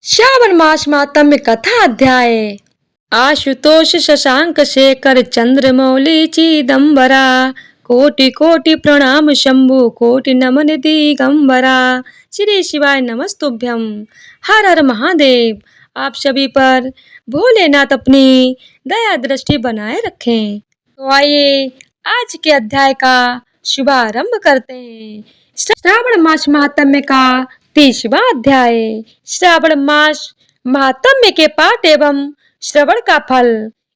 श्रावण मास मातम्य कथा अध्याय। आशुतोष शशांक शेखर चंद्रमौली चिदंबरा, कोटि कोटि प्रणाम शंभु कोटि नमन दिगंबरा। श्री शिवाय नमस्तुभ्यम। हर हर महादेव। आप सभी पर भोलेनाथ अपनी दया दृष्टि बनाए रखें। तो आइए आज के अध्याय का शुभारंभ करते हैं। श्रावण मास महात्म्य का 30वां अध्याय। श्रावण मास महात्म्य के पाठ एवं श्रवण का फल।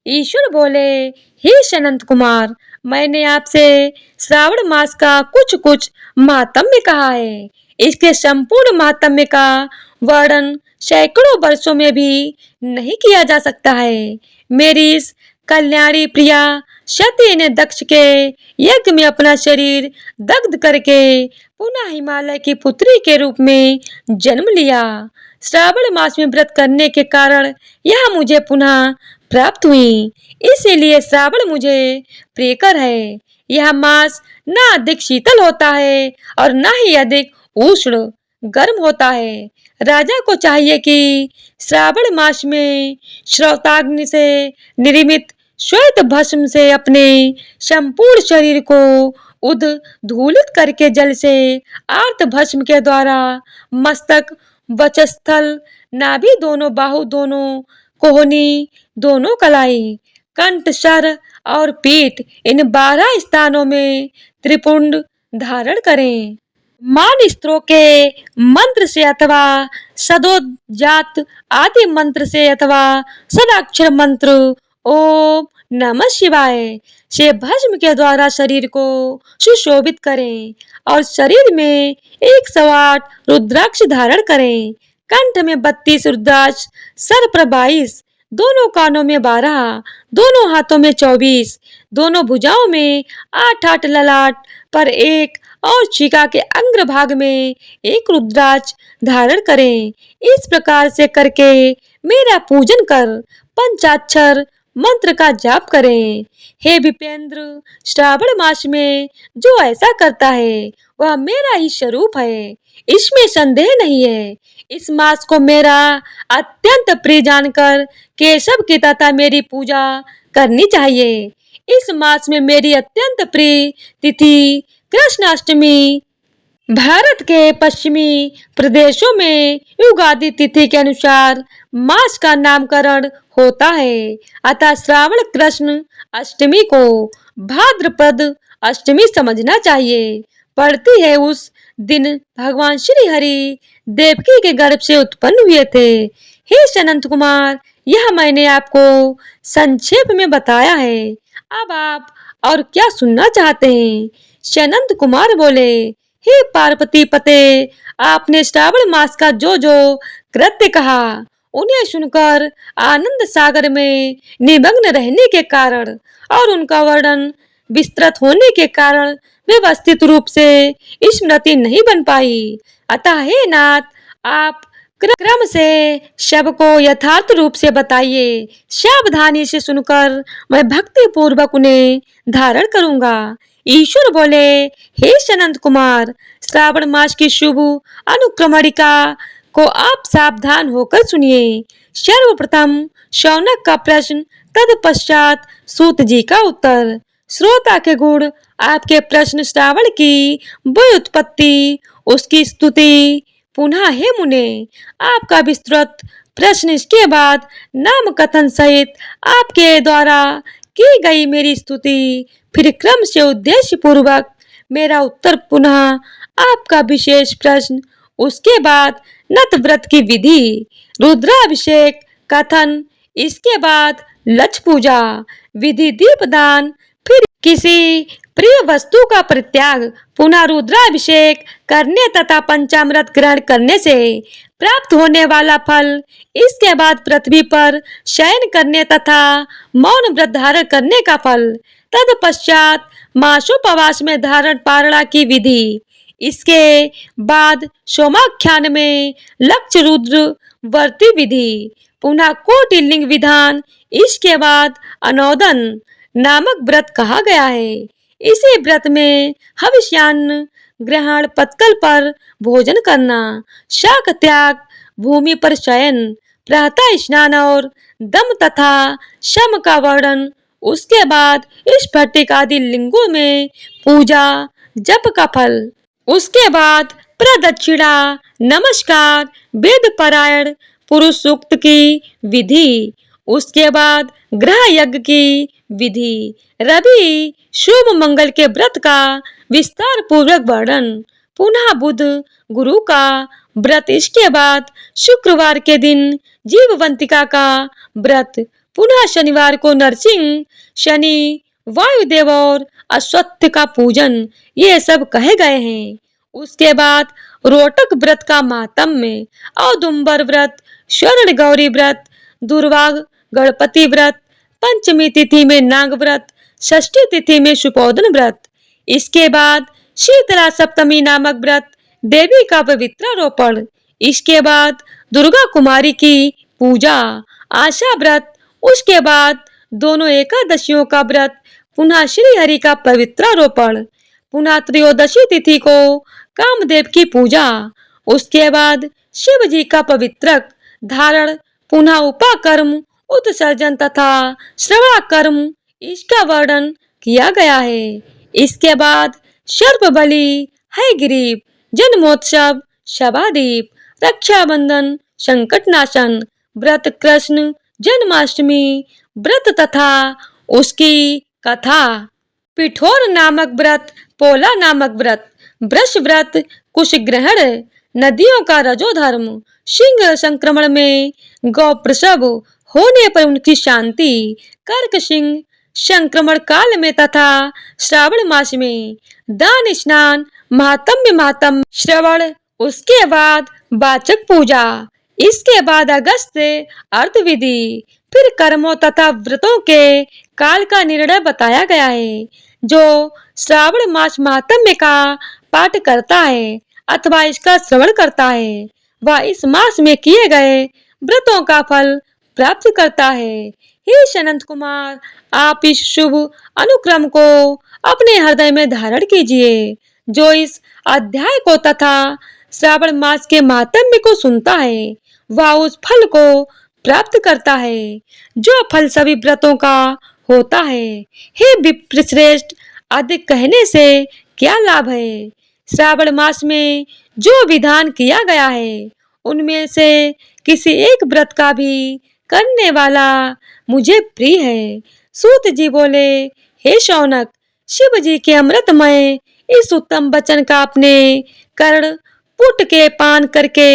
ईश्वर बोले, हे सनंत कुमार, मैंने आपसे श्रावण मास का कुछ महात्म्य कहा है। इसके संपूर्ण महात्म्य का वर्णन सैकड़ों वर्षों में भी नहीं किया जा सकता है। मेरी इस कल्याणी प्रिया सती ने दक्ष के यज्ञ में अपना शरीर दग्ध करके पुनः हिमालय की पुत्री के रूप में जन्म लिया। श्रावण मास में व्रत करने के कारण यह मुझे पुनः प्राप्त हुई, इसीलिए श्रावण मुझे प्रियकर है। यह मास न अधिक शीतल होता है और न ही अधिक उष्ण गर्म होता है। राजा को चाहिए कि श्रावण मास में श्रौताग्नि से निर्मित श्वेत भस्म से अपने संपूर्ण शरीर को उद्धूलित करके जल से आर्त भस्म के द्वारा मस्तक, वक्षस्थल, नाभि, दोनों बाहु, दोनों कोहनी, दोनों कलाई, कंठ, सर और पीठ, इन 12 स्थानों में त्रिपुंड धारण करें। मान स्त्रों के मंत्र से अथवा सदोजात आदि मंत्र से अथवा सदाक्षर मंत्र ओम नमः शिवाय से भस्म के द्वारा शरीर को सुशोभित करें और शरीर में 108 रुद्राक्ष धारण करें। कंठ में 32 रुद्राक्ष, सर पर 22, दोनों कानों में 12, दोनों हाथों में 24, दोनों भुजाओं में 8-8 ललाट पर 1 और शिखा के अग्रभाग में 1 रुद्राक्ष धारण करें। इस प्रकार से करके मेरा पूजन कर पंचाक्षर मंत्र का जाप करें। हे विपेंद्र, श्रावण मास में जो ऐसा करता है वह मेरा ही स्वरूप है, इसमें संदेह नहीं है। इस मास को मेरा अत्यंत प्रिय जानकर केशव की तथा मेरी पूजा करनी चाहिए। इस मास में मेरी अत्यंत प्रिय तिथि कृष्णाष्टमी भारत के पश्चिमी प्रदेशों में युगादि तिथि के अनुसार मास का नामकरण होता है। अतः श्रावण कृष्ण अष्टमी को भाद्रपद अष्टमी समझना चाहिए। पड़ती है उस दिन भगवान श्री हरि देवकी के गर्भ से उत्पन्न हुए थे। हे सनंत कुमार, यह मैंने आपको संक्षेप में बताया है। अब आप और क्या सुनना चाहते हैं? सनंत कुमार बोले, हे पार्वती पते, आपने श्रावण मास का जो कृत्य कहा उन्हें सुनकर आनंद सागर में निमग्न रहने के कारण और उनका वर्णन विस्तृत होने के कारण व्यवस्थित रूप से स्मृति नहीं बन पाई। अतः हे नाथ, आप क्रम से सबको यथार्थ रूप से बताइए। सावधानी से सुनकर मैं भक्ति पूर्वक उन्हें धारण करूंगा। ईश्वर बोले, हे सनंत कुमार, श्रावण मास की शुभ अनुक्रमणिका को आप सावधान होकर सुनिए। सर्वप्रथम शौनक का प्रश्न, तत्पश्चात सूत जी का उत्तर। श्रोता के गुण, आपके प्रश्न श्रावण की व्युत्पत्ति, उसकी स्तुति, पुनः हे मुने आपका विस्तृत प्रश्न, इसके बाद नाम कथन सहित आपके द्वारा की गई मेरी स्तुति, फिर क्रम से उद्देश्य पूर्वक मेरा उत्तर, पुनः आपका विशेष प्रश्न, उसके बाद नत व्रत की विधि, रुद्राभिषेक कथन, इसके बाद लक्ष्य पूजा विधि, दीपदान, फिर किसी प्रिय वस्तु का परित्याग, पुनः रुद्राभिषेक करने तथा पंचामृत ग्रहण करने से प्राप्त होने वाला फल, इसके बाद पृथ्वी पर शयन करने तथा मौन व्रत धारण करने का फल, तत्पश्चात मासोपवास में धारण पारणा की विधि, इसके बाद सोमाख्यान में लक्ष्य रुद्र वर्ती विधि, पुनः कोटिलिंग विधान, इसके बाद अनोदन नामक व्रत कहा गया है। इसी व्रत में हविष्यान्न ग्रहण, पत्तल पर भोजन करना, शाक त्याग, भूमि पर शयन, प्रातः स्नान और दम तथा शम का वर्णन। उसके बाद स्फटिक आदि लिंगों में पूजा, जप का फल। उसके बाद प्रदक्षिणा, नमस्कार, वेद पारायण, पुरुष सूक्त की विधि। उसके बाद ग्रह यज्ञ की विधि, रवि शुभ मंगल के व्रत का विस्तार पूर्वक वर्णन। पुनः बुध गुरु का व्रत। इसके बाद शुक्रवार के दिन जीववंतिका का व्रत। पुनः शनिवार को नरसिंह, शनि, वायुदेव और अश्वत्थ का पूजन। ये सब कहे गए हैं। उसके बाद रोटक व्रत का माहात्म्य, औदुंबर व्रत, स्वर्ण गौरी व्रत, दुर्वा गणपति व्रत, पंचमी तिथि में नाग व्रत, षष्ठी तिथि में सुपोधन व्रत। इसके बाद शीतला सप्तमी नामक व्रत, देवी का पवित्रारोपण। इसके बाद दुर्गा कुमारी की पूजा, आशा व्रत। उसके बाद दोनों एकादशियों का व्रत, पुनः श्री हरि का पवित्रारोपण। पुनः त्रयोदशी तिथि को कामदेव की पूजा। उसके बाद शिव जी का पवित्रक धारण, पुनः उपाकर्म, उत्सर्जन तथा श्रवणाकर्म, इसका वर्णन किया गया है। इसके बाद सर्प बलि, हयग्रीव, जन्मोत्सव, शबादीप, रक्षाबंधन, संकटनाशन व्रत, कृष्ण जन्माष्टमी व्रत तथा उसकी कथा। पिठोर नामक व्रत, पोला नामक व्रत, वृष व्रत, कुश ग्रहण, नदियों का रजोधर्म, सिंह संक्रमण में गौ प्रसव होने पर उनकी शांति, कर्क सिंह संक्रमण काल में तथा श्रावण मास में, दान स्नान, महात्म्य श्रवण। उसके बाद वाचक पूजा। इसके बाद अगस्त अर्थ विधि, फिर कर्मों तथा व्रतों के काल का निर्णय बताया गया है। जो श्रावण मास महात्म्य का पाठ करता है अथवा इसका श्रवण करता है, वह इस मास में किए गए व्रतों का फल प्राप्त करता है। हे सनंत कुमार, आप इस शुभ अनुक्रम को अपने हृदय में धारण कीजिए। जो इस अध्याय को तथा श्रावण मास के महात्म्य को सुनता है, वह उस फल को प्राप्त करता है जो फल सभी व्रतों का होता है। हे विप्रश्रेष्ठ, अधिक कहने से क्या लाभ है? श्रावण मास में जो विधान किया गया है, उनमें से किसी एक व्रत का भी करने वाला मुझे प्रिय है। सूत जी बोले, हे शौनक, शिव जी के अमृतमय इस उत्तम वचन का अपने कर्ण पुट के पान करके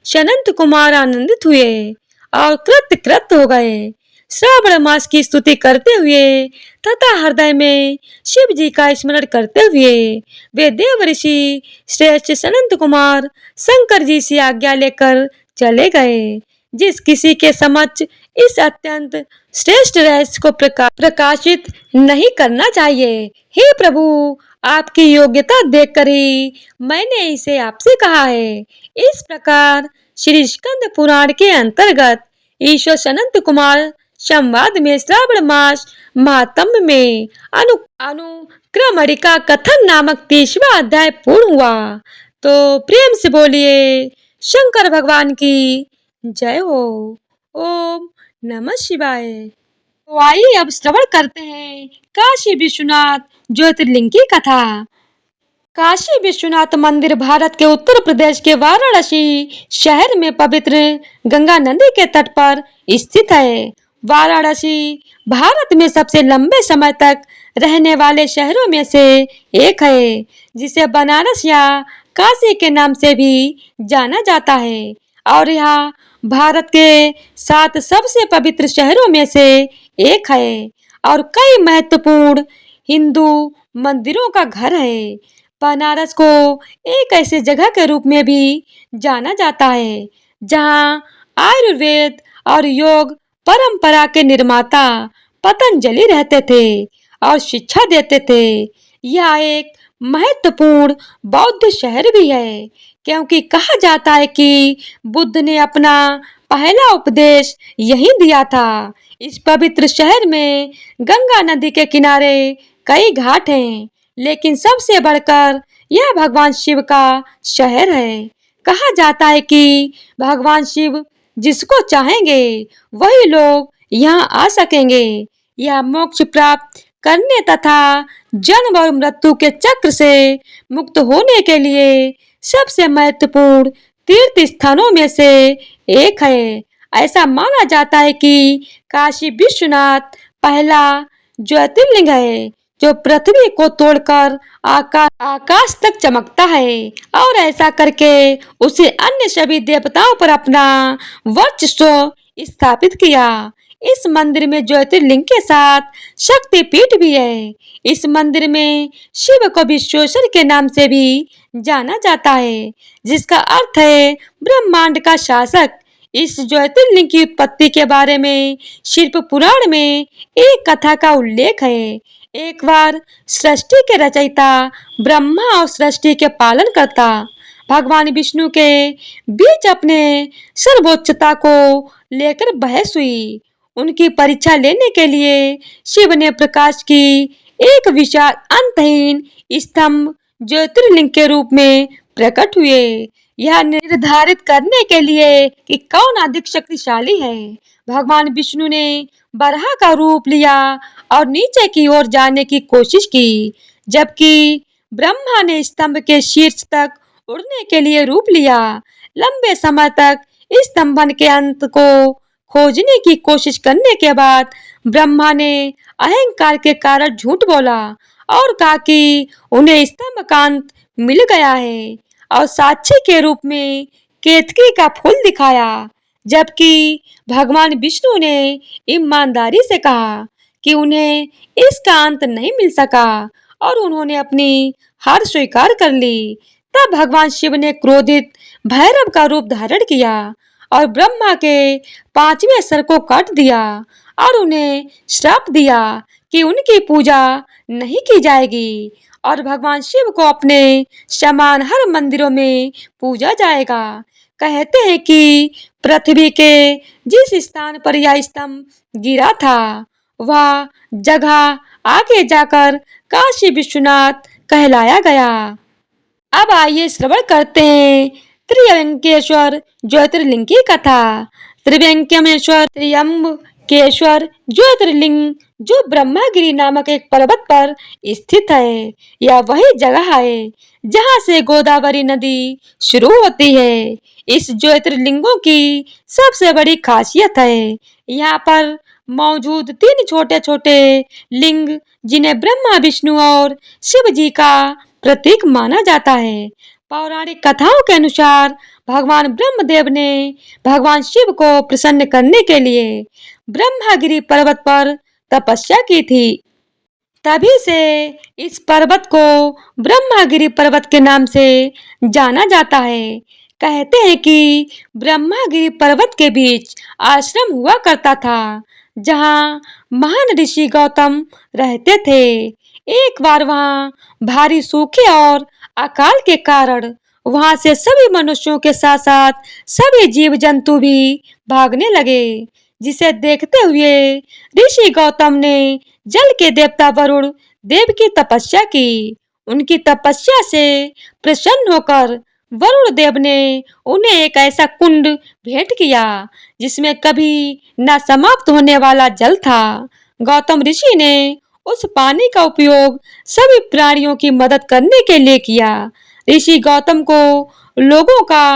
सनंत कुमार आनंदित हुए और कृत हो गए। श्रावण मास की स्तुति करते हुए तथा हृदय में शिव जी का स्मरण करते हुए वे देव ऋषि श्रेष्ठ सनंत कुमार शंकर जी से आज्ञा लेकर चले गए। जिस किसी के समक्ष इस अत्यंत श्रेष्ठ रहस्य को प्रकाशित नहीं करना चाहिए। हे प्रभु, आपकी योग्यता देखकर ही मैंने इसे आपसे कहा है। इस प्रकार श्री स्कंद पुराण के अंतर्गत ईश्वर सनंत कुमार संवाद में श्रावण मास महात्म्य में अनुक्रमणिका कथन नामक 30वां अध्याय पूर्ण हुआ। तो प्रेम से बोलिए शंकर भगवान की जय हो। ओम नमः शिवाय। तो आइए अब श्रवण करते हैं काशी विश्वनाथ ज्योतिर्लिंग की कथा। काशी विश्वनाथ मंदिर भारत के उत्तर प्रदेश के वाराणसी शहर में पवित्र गंगा नदी के तट पर स्थित है। वाराणसी भारत में सबसे लंबे समय तक रहने वाले शहरों में से एक है, जिसे बनारस या काशी के नाम से भी जाना जाता है और यह भारत के 7 सबसे पवित्र शहरों में से एक है और कई महत्वपूर्ण हिंदू मंदिरों का घर है। बनारस को एक ऐसे जगह के रूप में भी जाना जाता है जहां आयुर्वेद और योग परंपरा के निर्माता पतंजलि रहते थे और शिक्षा देते थे। यह एक महत्वपूर्ण बौद्ध शहर भी है, क्योंकि कहा जाता है कि बुद्ध ने अपना पहला उपदेश यहीं दिया था। इस पवित्र शहर में गंगा नदी के किनारे कई घाट हैं, लेकिन सबसे बढ़कर यह भगवान शिव का शहर है। कहा जाता है कि भगवान शिव जिसको चाहेंगे वही लोग यहाँ आ सकेंगे। यह मोक्ष प्राप्त करने तथा जन्म और मृत्यु के चक्र से मुक्त होने के लिए सबसे महत्वपूर्ण तीर्थ स्थानों में से एक है। ऐसा माना जाता है कि काशी विश्वनाथ पहला ज्योतिर्लिंग है जो पृथ्वी को तोड़कर आकाश तक चमकता है और ऐसा करके उसे अन्य सभी देवताओं पर अपना वर्चस्व स्थापित किया। इस मंदिर में ज्योतिर्लिंग के साथ शक्तिपीठ भी है। इस मंदिर में शिव को विश्वेश्वर के नाम से भी जाना जाता है, जिसका अर्थ है ब्रह्मांड का शासक। इस ज्योतिर्लिंग की उत्पत्ति के बारे में शिव पुराण में एक कथा का उल्लेख है। एक बार सृष्टि के रचयिता ब्रह्मा और सृष्टि के पालन करता भगवान विष्णु के बीच अपने सर्वोच्चता को लेकर बहस हुई। उनकी परीक्षा लेने के लिए शिव ने प्रकाश की एक विशाल अंतहीन स्तंभ ज्योतिर्लिंग के रूप में प्रकट हुए। यह निर्धारित करने के लिए कि कौन अधिक शक्तिशाली है, भगवान विष्णु ने बराह का रूप लिया और नीचे की ओर जाने की कोशिश की, जबकि ब्रह्मा ने स्तंभ के शीर्ष तक उड़ने के लिए रूप लिया। लंबे समय तक स्तंभन के अंत को खोजने की कोशिश करने के बाद ब्रह्मा ने अहंकार के कारण झूठ बोला और कहा कि उन्हें स्तंभ का अंत मिल गया है और साक्षी के रूप में केतकी का फूल दिखाया, जबकि भगवान विष्णु ने ईमानदारी से कहा कि उन्हें इसका अंत नहीं मिल सका और उन्होंने अपनी हार स्वीकार कर ली। तब भगवान शिव ने क्रोधित भैरव का रूप धारण किया और ब्रह्मा के पांचवें सर को काट दिया और उन्हें श्राप दिया कि उनकी पूजा नहीं की जाएगी और भगवान शिव को अपने समान हर मंदिरों में पूजा जाएगा। कहते हैं कि पृथ्वी के जिस स्थान पर यह स्तंभ गिरा था वह जगह आगे जाकर काशी विश्वनाथ कहलाया गया। अब आइए श्रवण करते हैं त्र्यंबकेश्वर ज्योतिर्लिंग की कथा। त्र्यंबकेश्वर त्र्यंबकेश्वर ज्योतिर्लिंग जो ब्रह्मगिरि नामक एक पर्वत पर स्थित है। यह वही जगह है जहाँ से गोदावरी नदी शुरू होती है। इस ज्योतिर्लिंगों की सबसे बड़ी खासियत है यहाँ पर मौजूद 3 छोटे छोटे लिंग, जिन्हें ब्रह्मा विष्णु और शिव जी का प्रतीक माना जाता है। पौराणिक कथाओं के अनुसार भगवान ब्रह्मदेव ने भगवान शिव को प्रसन्न करने के लिए ब्रह्मगिरि पर्वत पर तपस्या की थी। तभी से इस पर्वत को ब्रह्मगिरि पर्वत के नाम से जाना जाता है। कहते हैं कि ब्रह्मगिरि पर्वत के बीच आश्रम हुआ करता था जहाँ महान ऋषि गौतम रहते थे। एक बार वहाँ भारी सूखे और अकाल के कारण वहाँ से सभी मनुष्यों के साथ साथ सभी जीव जंतु भी भागने लगे, जिसे देखते हुए ऋषि गौतम ने जल के देवता वरुण देव की तपस्या की। उनकी तपस्या से प्रसन्न होकर वरुण देव ने उन्हें एक ऐसा कुंड भेंट किया जिसमें कभी न समाप्त होने वाला जल था। गौतम ऋषि ने उस पानी का उपयोग सभी प्राणियों की मदद करने के लिए किया। ऋषि गौतम को लोगों का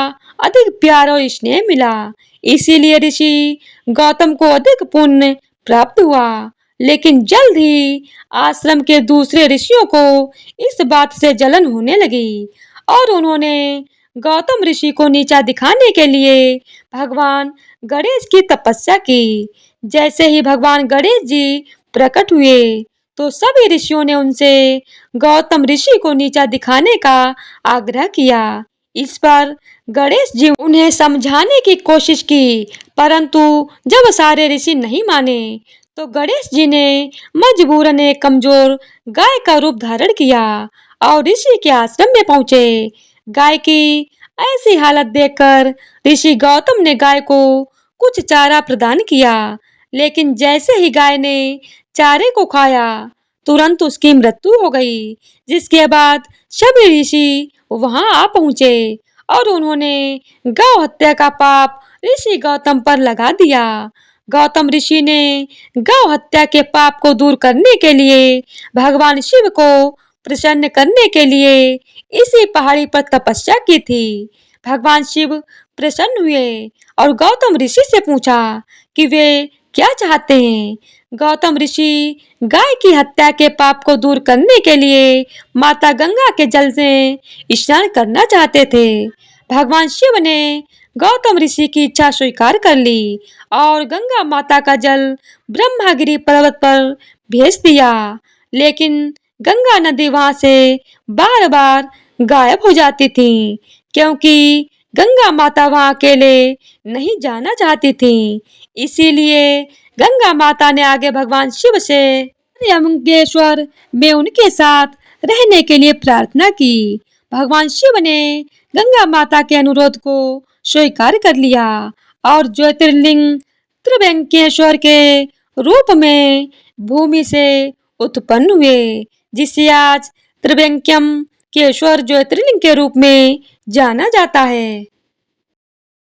अधिक प्यार और स्नेह मिला, इसीलिए ऋषि गौतम को अधिक पुण्य प्राप्त हुआ। लेकिन जल्द ही आश्रम के दूसरे ऋषियों को इस बात से जलन होने लगी और उन्होंने गौतम ऋषि को नीचा दिखाने के लिए भगवान गणेश की तपस्या की। जैसे ही भगवान गणेश जी प्रकट हुए तो सभी ऋषियों ने उनसे गौतम ऋषि को नीचा दिखाने का आग्रह किया। इस पर गणेश जी उन्हें समझाने की कोशिश की, परंतु जब सारे ऋषि नहीं माने तो गणेश जी ने मजबूरन एक कमजोर गाय का रूप धारण किया और ऋषि के आश्रम में पहुंचे। गाय की ऐसी हालत देखकर ऋषि गौतम ने गाय को कुछ चारा प्रदान किया, लेकिन जैसे ही गाय ने चारे को खाया तुरंत उसकी मृत्यु हो गई। जिसके बाद सभी ऋषि वहां आ पहुंचे और उन्होंने गौ हत्या का पाप ऋषि गौतम पर लगा दिया। गौतम ऋषि ने गौ हत्या के पाप को दूर करने के लिए भगवान शिव को प्रसन्न करने के लिए इसी पहाड़ी पर तपस्या की थी। भगवान शिव प्रसन्न हुए और गौतम ऋषि से पूछा कि वे क्या चाहते हैं। गौतम ऋषि गाय की हत्या के पाप को दूर करने के लिए माता गंगा के जल से स्नान करना चाहते थे। भगवान शिव ने गौतम ऋषि की इच्छा स्वीकार कर ली और गंगा माता का जल ब्रह्मगिरी पर्वत पर भेज दिया। लेकिन गंगा नदी वहां से बार बार गायब हो जाती थी, क्योंकि गंगा माता वहां अकेले नहीं जाना चाहती थी। इसीलिए गंगा माता ने आगे भगवान शिव से त्र्यंबकेश्वर में उनके साथ रहने के लिए प्रार्थना की। भगवान शिव ने गंगा माता के अनुरोध को स्वीकार कर लिया और ज्योतिर्लिंग त्र्यंबकेश्वर के रूप में भूमि से उत्पन्न हुए, जिसे आज त्र्यंबकेश्वर ज्योतिर्लिंग के रूप में जाना जाता है।